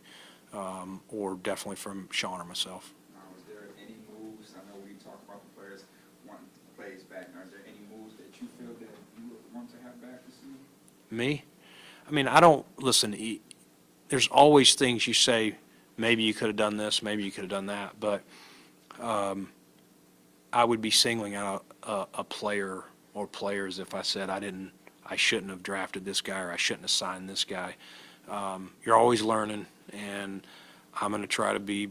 or definitely from Sean or myself. Is there any moves, I know we talk about the players wanting plays back, now is there any moves that you feel that you would want to have back this season? Me? I mean, I don't, listen, there's always things you say, maybe you could have done this, maybe you could have done that, but I would be singling out a player or players if I said I shouldn't have drafted this guy or I shouldn't have signed this guy. You're always learning, and I'm going to try to be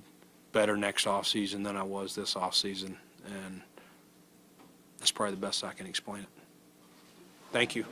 better next offseason than I was this offseason, and that's probably the best I can explain it. Thank you.